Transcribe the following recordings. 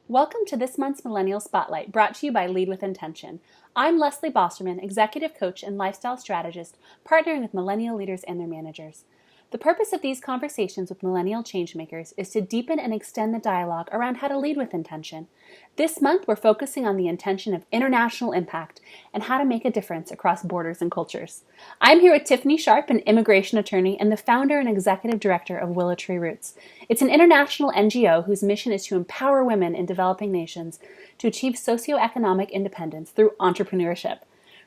Welcome to this month's Millennial Spotlight, brought to you by Lead with Intention. I'm Leslie Bosterman, executive coach and lifestyle strategist, partnering with millennial leaders and their managers. The purpose of these conversations with millennial changemakers is to deepen and extend the dialogue around how to lead with intention. This month, we're focusing on the intention of international impact and how to make a difference across borders and cultures. I'm here with Tiffani Sharp, an immigration attorney and the founder and executive director of Willow Roots. It's an international NGO whose mission is to empower women in developing nations to achieve socioeconomic independence through entrepreneurship.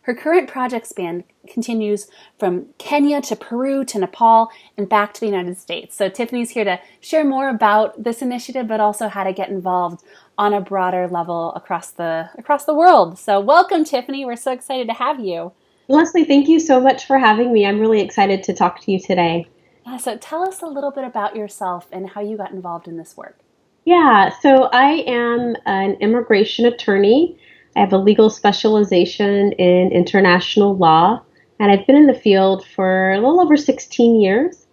Her current project span continues from Kenya to Peru to Nepal and back to the United States. So Tiffani's here to share more about this initiative, but also how to get involved on a broader level across the world. So welcome, Tiffani. We're so excited to have you. Leslie, thank you so much for having me. I'm really excited to talk to you today. Yeah, so tell us a little bit about yourself and how you got involved in this work. Yeah, so I am an immigration attorney. I have a legal specialization in international law, and I've been in the field for a little over 16 years.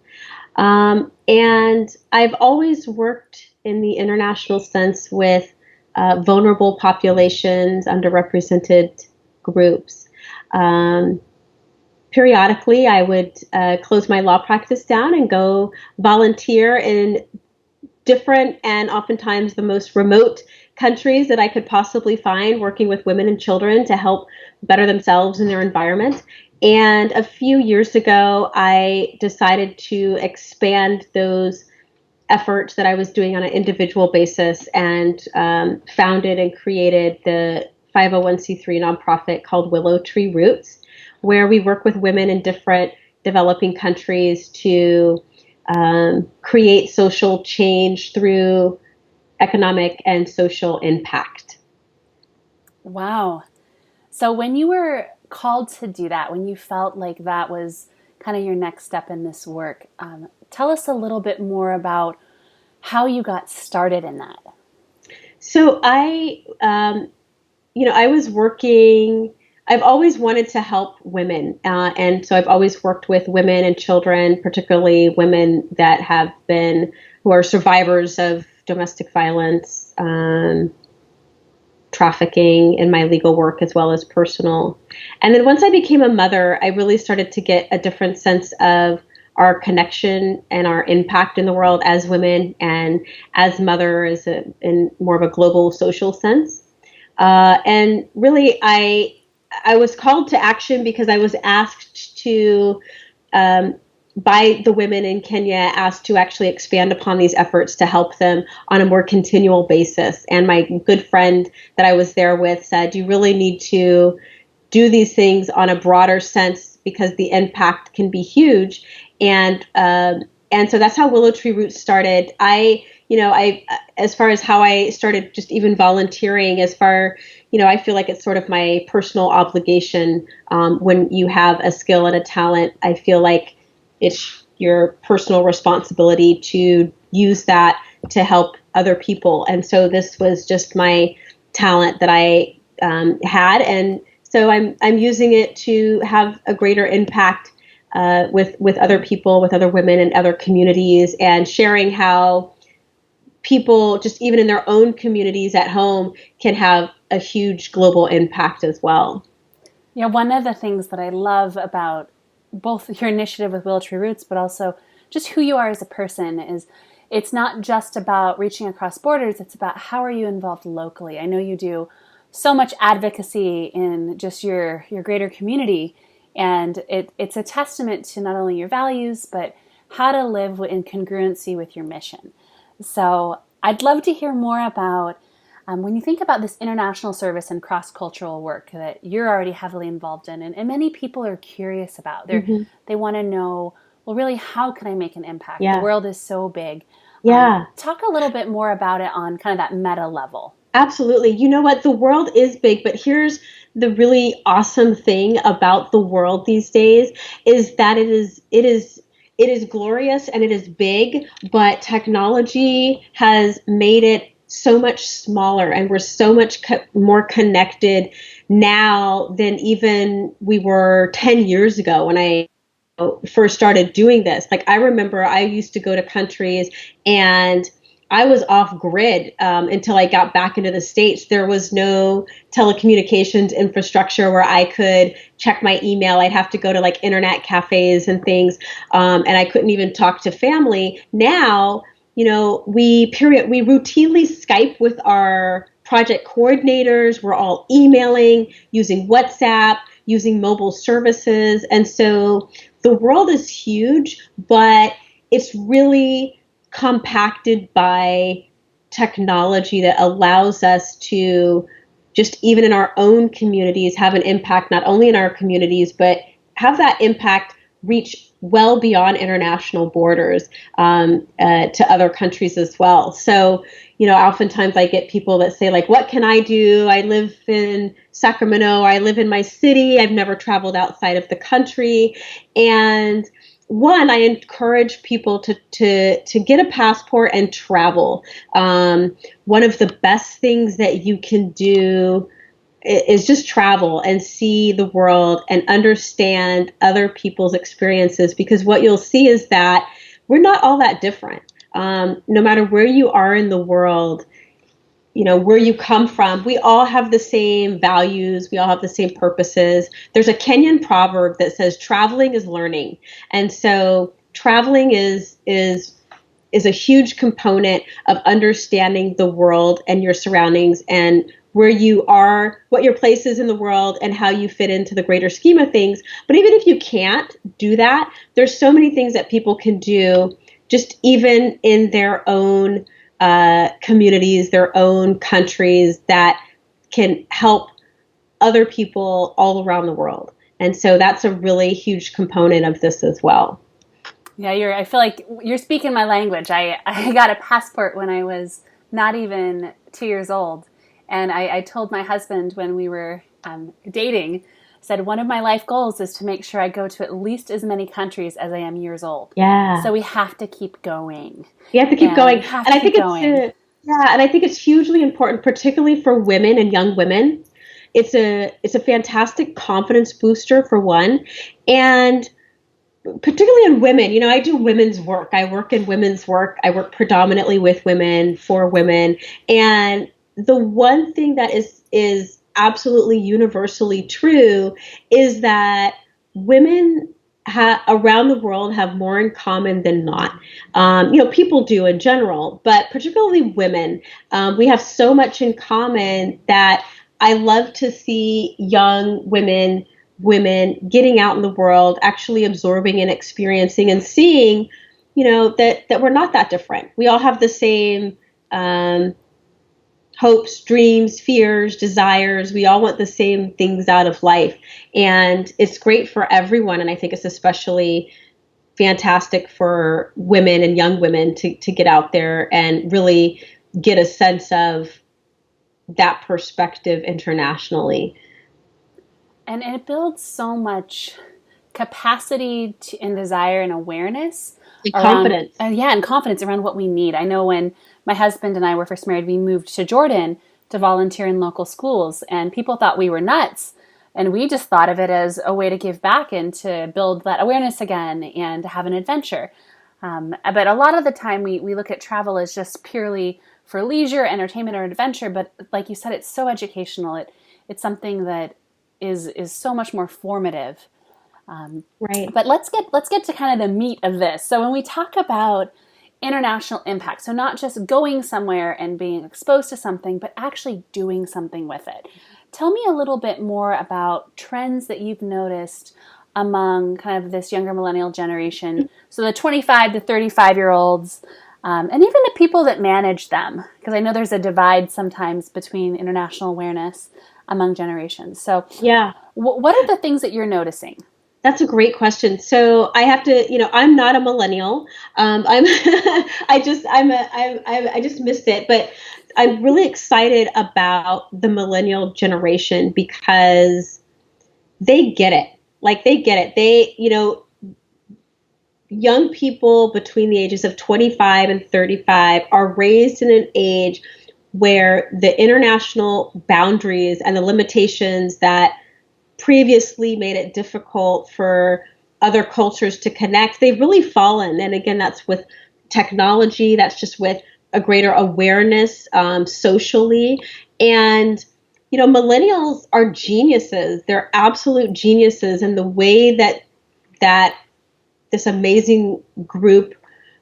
And I've always worked in the international sense with vulnerable populations, underrepresented groups. Periodically, I would close my law practice down and go volunteer in different and oftentimes the most remote countries that I could possibly find, working with women and children to help better themselves in their environment. And a few years ago, I decided to expand those efforts that I was doing on an individual basis and founded and created the 501c3 nonprofit called Willow Roots, where we work with women in different developing countries to create social change through economic and social impact. Wow. So when you were called to do that, when you felt like that was kind of your next step in this work, tell us a little bit more about how you got started in that. So I was working. I've always wanted to help women, and so I've always worked with women and children, particularly women that who are survivors of domestic violence, trafficking in my legal work as well as personal. And then once I became a mother, I really started to get a different sense of our connection and our impact in the world as women and as mother in more of a global social sense. And really, I was called to action because I was asked to, by the women in Kenya, asked to actually expand upon these efforts to help them on a more continual basis. And my good friend that I was there with said, you really need to do these things on a broader sense because the impact can be huge. And so that's how Willow Roots started. As far as how I started just even volunteering, I feel like it's sort of my personal obligation. When you have a skill and a talent, I feel like it's your personal responsibility to use that to help other people. And so this was just my talent that I had. And so I'm using it to have a greater impact with other people, with other women and other communities, and sharing how people, just even in their own communities at home, can have a huge global impact as well. Yeah, one of the things that I love about both your initiative with Willow Roots, but also just who you are as a person is it's not just about reaching across borders, it's about how are you involved locally. I know you do so much advocacy in just your greater community, and it's a testament to not only your values, but how to live in congruency with your mission. So I'd love to hear more about when you think about this international service and cross-cultural work that you're already heavily involved in, and many people are curious about. They want to know, well, really, how can I make an impact? Yeah. The world is so big. Yeah. Talk a little bit more about it on kind of that meta level. Absolutely. You know what? The world is big, but here's the really awesome thing about the world these days is that it is glorious and it is big, but technology has made it so much smaller, and we're so much more connected now than even we were 10 years ago when I first started doing this. Like, I remember I used to go to countries and I was off grid until I got back into the States. There was no telecommunications infrastructure where I could check my email. I'd have to go to like internet cafes and things, and I couldn't even talk to family. Now, we routinely Skype with our project coordinators. We're all emailing, using WhatsApp, using mobile services, and so the world is huge, but it's really compacted by technology that allows us to just even in our own communities have an impact, not only in our communities, but have that impact reach well beyond international borders to other countries as well. So, oftentimes I get people that say like, what can I do? I live in Sacramento. I live in my city. I've never traveled outside of the country. And one, I encourage people to get a passport and travel. One of the best things that you can do is just travel and see the world and understand other people's experiences, because what you'll see is that we're not all that different. No matter where you are in the world, where you come from, we all have the same values. We all have the same purposes. There's a Kenyan proverb that says traveling is learning. And so traveling is a huge component of understanding the world and your surroundings and where you are, what your place is in the world, and how you fit into the greater scheme of things. But even if you can't do that, there's so many things that people can do just even in their own communities, their own countries, that can help other people all around the world. And so that's a really huge component of this as well. Yeah, I feel like you're speaking my language. I got a passport when I was not even 2 years old. And I told my husband when we were dating, said one of my life goals is to make sure I go to at least as many countries as I am years old. Yeah. So we have to keep going. You have to keep going. And I think it's hugely important, particularly for women and young women. It's a fantastic confidence booster for one. And particularly in women, I do women's work. I work in women's work. I work predominantly with women, for women. And the one thing that is absolutely universally true is that women around the world have more in common than not. People do in general, but particularly women, we have so much in common that I love to see young women getting out in the world, actually absorbing and experiencing and seeing, that we're not that different. We all have the same hopes, dreams, fears, desires. We all want the same things out of life. And it's great for everyone. And I think it's especially fantastic for women and young women to get out there and really get a sense of that perspective internationally. And it builds so much capacity and desire and awareness. And confidence. And confidence around what we need. I know when my husband and I were first married, we moved to Jordan to volunteer in local schools, and people thought we were nuts. And we just thought of it as a way to give back and to build that awareness again and have an adventure. But a lot of the time we look at travel as just purely for leisure, entertainment, or adventure. But like you said, it's so educational. It's something that is so much more formative. Right. But let's get to kind of the meat of this. So when we talk about international impact, so not just going somewhere and being exposed to something, but actually doing something with it. Tell me a little bit more about trends that you've noticed among kind of this younger millennial generation. So the 25 to 35-year-olds, and even the people that manage them, because I know there's a divide sometimes between international awareness among generations. So yeah, what are the things that you're noticing? That's a great question. So I have to, I'm not a millennial. I just missed it, but I'm really excited about the millennial generation because they get it. Like they get it. Young people between the ages of 25 and 35 are raised in an age where the international boundaries and the limitations that previously made it difficult for other cultures to connect, they've really fallen. And again, that's with technology, that's just with a greater awareness socially. And, millennials are geniuses. They're absolute geniuses in the way that this amazing group,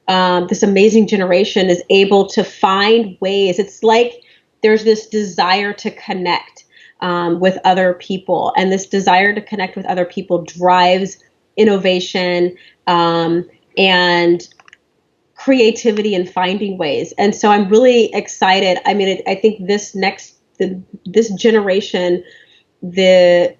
this amazing generation is able to find ways. It's like there's this desire to connect with other people, and this desire to connect with other people drives innovation and creativity and finding ways. And so I'm really excited. I mean, I think this generation, the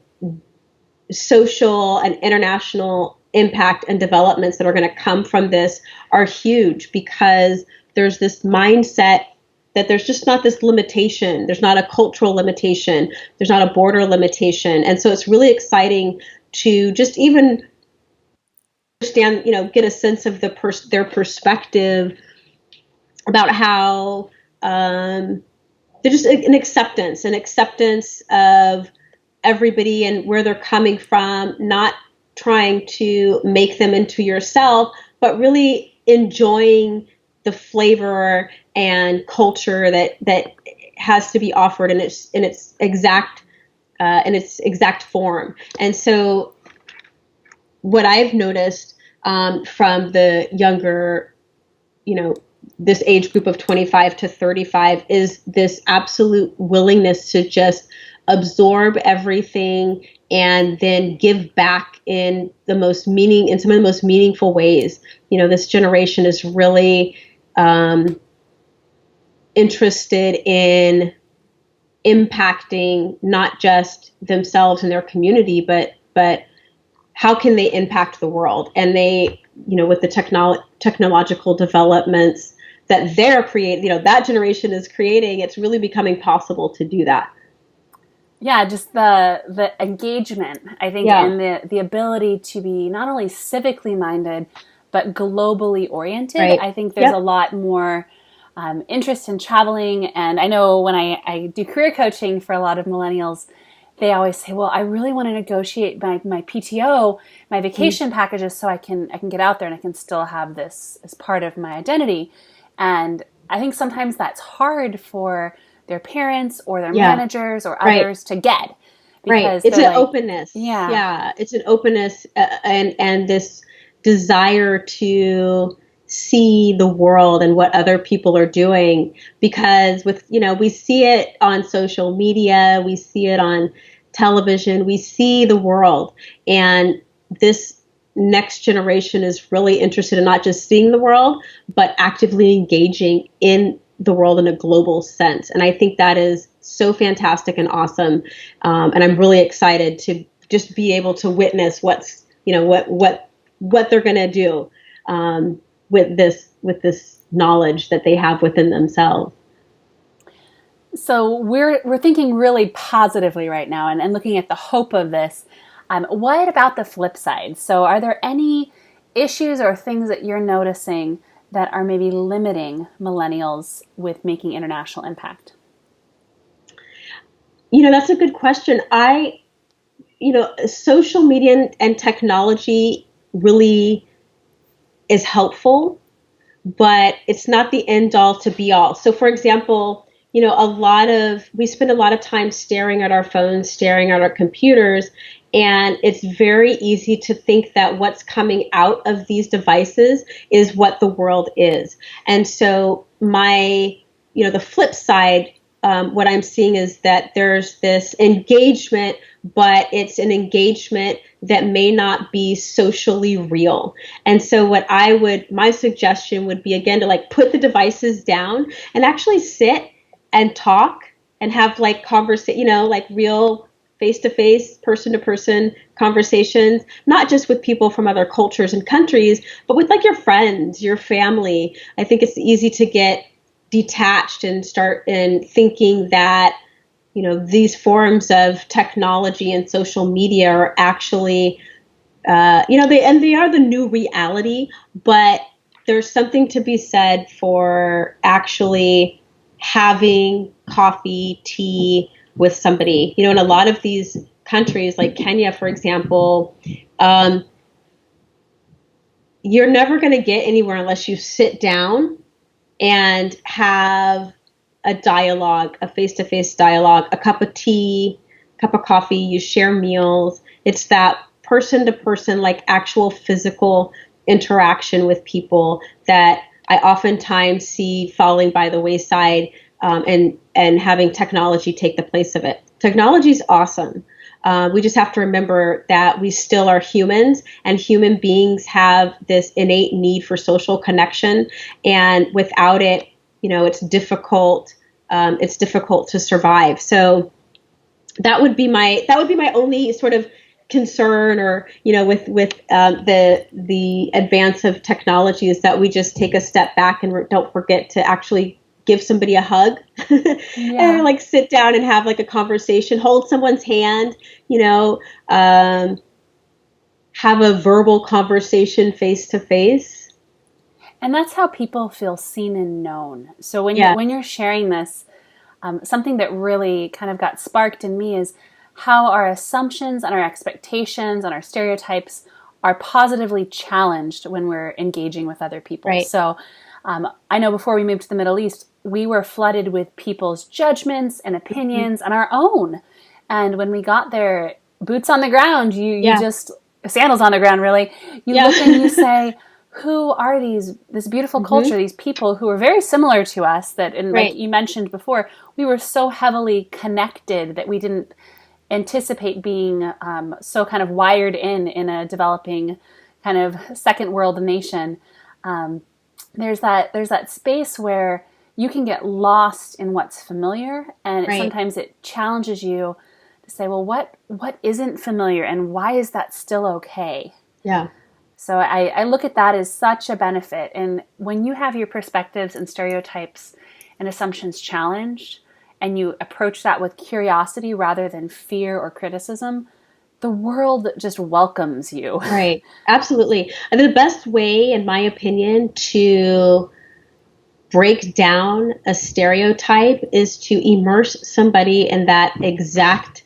social and international impact and developments that are going to come from this are huge, because there's this mindset that there's just not this limitation. There's not a cultural limitation. There's not a border limitation. And so it's really exciting to just even understand, get a sense of their perspective about how there's just an acceptance of everybody and where they're coming from, not trying to make them into yourself, but really enjoying the flavor and culture that has to be offered in its exact form. And so what I've noticed from the younger, this age group of 25 to 35 is this absolute willingness to just absorb everything and then give back in some of the most meaningful ways. This generation is really interested in impacting not just themselves and their community, but how can they impact the world? And they, with the technological developments that they're creating, that generation is creating, it's really becoming possible to do that. Yeah, just the engagement, I think, and the ability to be not only civically minded, but globally oriented. Right. I think there's a lot more interest in traveling. And I know when I do career coaching for a lot of millennials, they always say, well, I really want to negotiate my PTO, my vacation packages, so I can get out there and I can still have this as part of my identity. And I think sometimes that's hard for their parents or their managers or others to get. Because it's an openness. Yeah. It's an openness and this desire to see the world and what other people are doing, because we see it on social media, we see it on television, we see the world, and this next generation is really interested in not just seeing the world, but actively engaging in the world in a global sense. And I think that is so fantastic and awesome. And I'm really excited to just be able to witness what they're going to do with this knowledge that they have within themselves. So we're thinking really positively right now and looking at the hope of this. What about the flip side? So are there any issues or things that you're noticing that are maybe limiting millennials with making international impact? That's a good question. Social media and technology really is helpful, but it's not the end all to be all. So for example, we spend a lot of time staring at our phones, staring at our computers, and it's very easy to think that what's coming out of these devices is what the world is. And so the flip side, what I'm seeing is that there's this engagement, but it's an engagement that may not be socially real. And so my suggestion would be, again, to put the devices down and actually sit and talk and have real face-to-face, person-to-person conversations, not just with people from other cultures and countries, but with your friends, your family. I think it's easy to get detached and start thinking that, these forms of technology and social media are actually, they are the new reality, but there's something to be said for actually having coffee, tea with somebody. In a lot of these countries, like Kenya, for example, you're never going to get anywhere unless you sit down and have a dialogue, a face-to-face dialogue, a cup of tea, cup of coffee, you share meals. It's that person-to-person, like actual physical interaction with people that I oftentimes see falling by the wayside, and having technology take the place of it. Technology is awesome. We just have to remember that we still are humans, and human beings have this innate need for social connection. And without it, it's difficult. It's difficult to survive. So that would be my only sort of concern, or with the advance of technology, is that we just take a step back and don't forget to actually give somebody a hug, and like sit down and have like a conversation, hold someone's hand, have a verbal conversation face to face. And that's how people feel seen and known. So when you're sharing this, something that really kind of got sparked in me is how our assumptions and our expectations and our stereotypes are positively challenged when we're engaging with other people. Right. So I know before we moved to the Middle East, we were flooded with people's judgments and opinions and our own. And when we got there, boots on the ground, you just, sandals on the ground, really. You look and you say, who are this beautiful culture, these people who are very similar to us, like you mentioned before, we were so heavily connected that we didn't anticipate being so kind of wired in a developing kind of second world nation. There's that space where you can get lost in what's familiar, and sometimes it challenges you to say, well, what isn't familiar, and why is that still okay? Yeah. So I look at that as such a benefit. And when you have your perspectives and stereotypes and assumptions challenged, and you approach that with curiosity rather than fear or criticism, the world just welcomes you. Right. Absolutely. And the best way, in my opinion, to break down a stereotype is to immerse somebody in that exact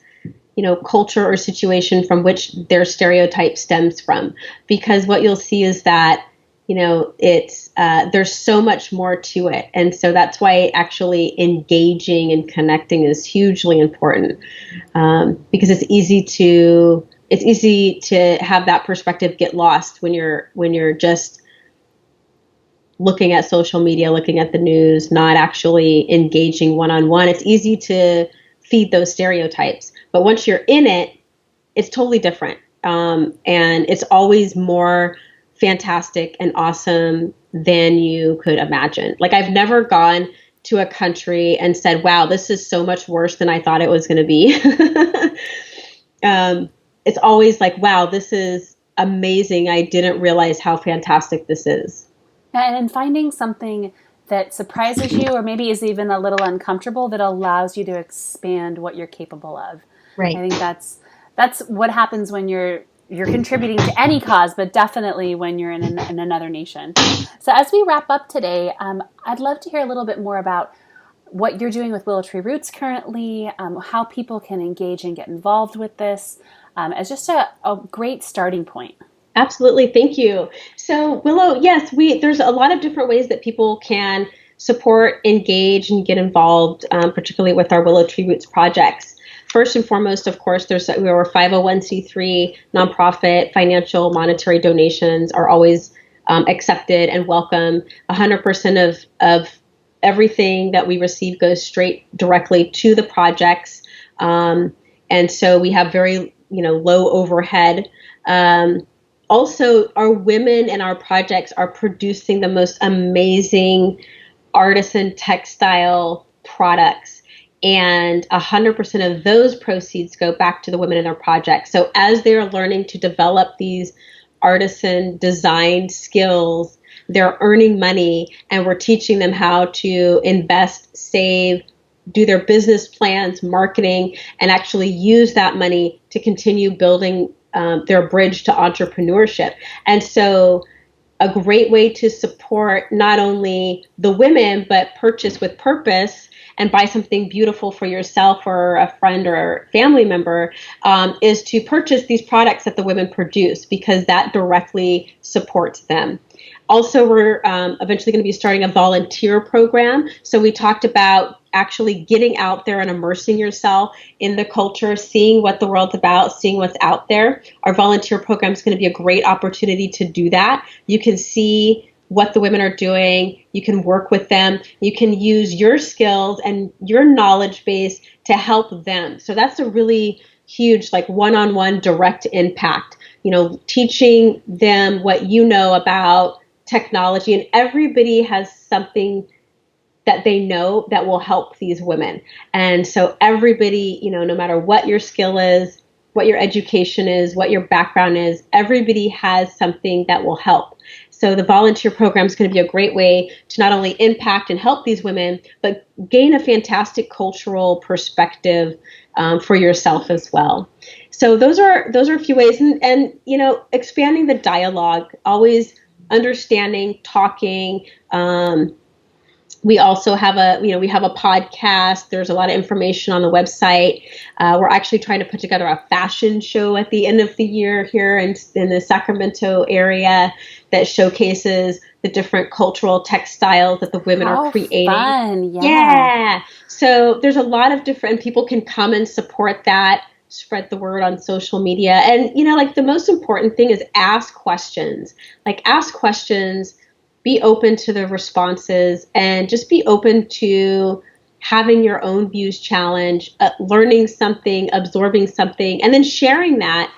culture or situation from which their stereotype stems from. Because what you'll see is that, it's there's so much more to it. And so that's why actually engaging and connecting is hugely important, because it's easy to have that perspective get lost when you're just looking at social media, looking at the news, not actually engaging one-on-one. It's easy to feed those stereotypes. But once you're in it, it's totally different. And it's always more fantastic and awesome than you could imagine. Like, I've never gone to a country and said, wow, this is so much worse than I thought it was going to be. It's always like, wow, this is amazing. I didn't realize how fantastic this is. And finding something that surprises you, or maybe is even a little uncomfortable, that allows you to expand what you're capable of. Right. I think that's what happens when you're contributing to any cause, but definitely when you're in another nation. So as we wrap up today, I'd love to hear a little bit more about what you're doing with Willow Tree Roots currently, how people can engage and get involved with this, as just a great starting point. Absolutely. Thank you. So Willow, yes, there's a lot of different ways that people can support, engage, and get involved, particularly with our Willow Tree Roots projects. First and foremost, of course, we're a 501c3 nonprofit. Financial, monetary donations are always accepted and welcome. 100% of everything that we receive goes directly to the projects. And so we have very, low overhead. Also, our women in our projects are producing the most amazing artisan textile products. And 100% of those proceeds go back to the women in our projects. So as they're learning to develop these artisan design skills, they're earning money, and we're teaching them how to invest, save, do their business plans, marketing, and actually use that money to continue building their bridge to entrepreneurship. And so a great way to support not only the women, but purchase with purpose and buy something beautiful for yourself or a friend or a family member, is to purchase these products that the women produce, because that directly supports them. Also, we're eventually going to be starting a volunteer program. So we talked about actually getting out there and immersing yourself in the culture, seeing what the world's about, seeing what's out there. Our volunteer program is going to be a great opportunity to do that. You can see what the women are doing. You can work with them. You can use your skills and your knowledge base to help them. So that's a really huge, like, one-on-one direct impact. Teaching them what you know about technology, and everybody has something that they know that will help these women. And so everybody, no matter what your skill is, what your education is, what your background is, everybody has something that will help. So the volunteer program is going to be a great way to not only impact and help these women, but gain a fantastic cultural perspective for yourself as well. So those are a few ways, and expanding the dialogue, always understanding, talking. We also have we have a podcast. There's a lot of information on the website. We're actually trying to put together a fashion show at the end of the year here in the Sacramento area that showcases the different cultural textiles that the women are creating. Fun. Yeah. So there's a lot of different, people can come and support that, spread the word on social media. And, the most important thing is ask questions. Ask questions, be open to the responses, and just be open to having your own views challenged, learning something, absorbing something, and then sharing that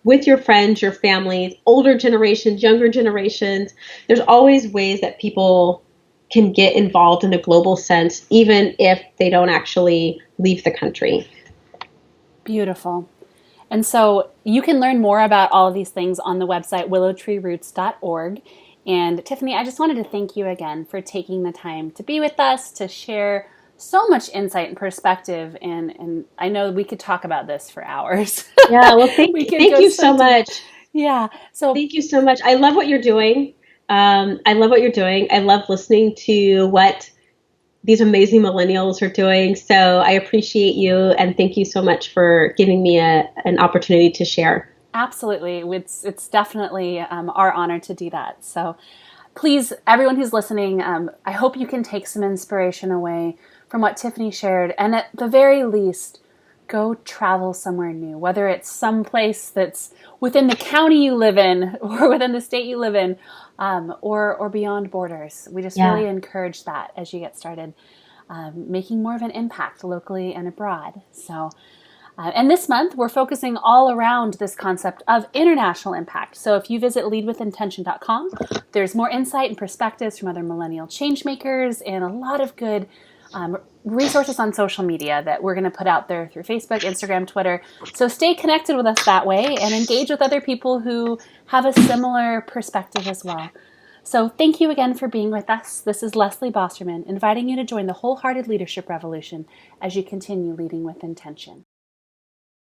with your friends, your families, older generations, younger generations. There's always ways that people can get involved in a global sense, even if they don't actually leave the country. Beautiful. And so you can learn more about all of these things on the website willowtreeroots.org. And Tiffani, I just wanted to thank you again for taking the time to be with us, to share so much insight and perspective. And I know we could talk about this for hours. Yeah, well, thank you so much. Yeah. So thank you so much. I love what you're doing. I love listening to what these amazing millennials are doing. So I appreciate you, and thank you so much for giving me an opportunity to share. Absolutely. It's definitely our honor to do that. So please, everyone who's listening, I hope you can take some inspiration away from what Tiffani shared. And at the very least, go travel somewhere new, whether it's someplace that's within the county you live in or within the state you live in, or beyond borders. We just really encourage that as you get started, making more of an impact locally and abroad. So, and this month, we're focusing all around this concept of international impact. So if you visit leadwithintention.com, there's more insight and perspectives from other millennial changemakers and a lot of good resources on social media that we're going to put out there through Facebook, Instagram, Twitter. So stay connected with us that way and engage with other people who have a similar perspective as well. So thank you again for being with us. This is Leslie Bosterman, inviting you to join the wholehearted leadership revolution as you continue leading with intention.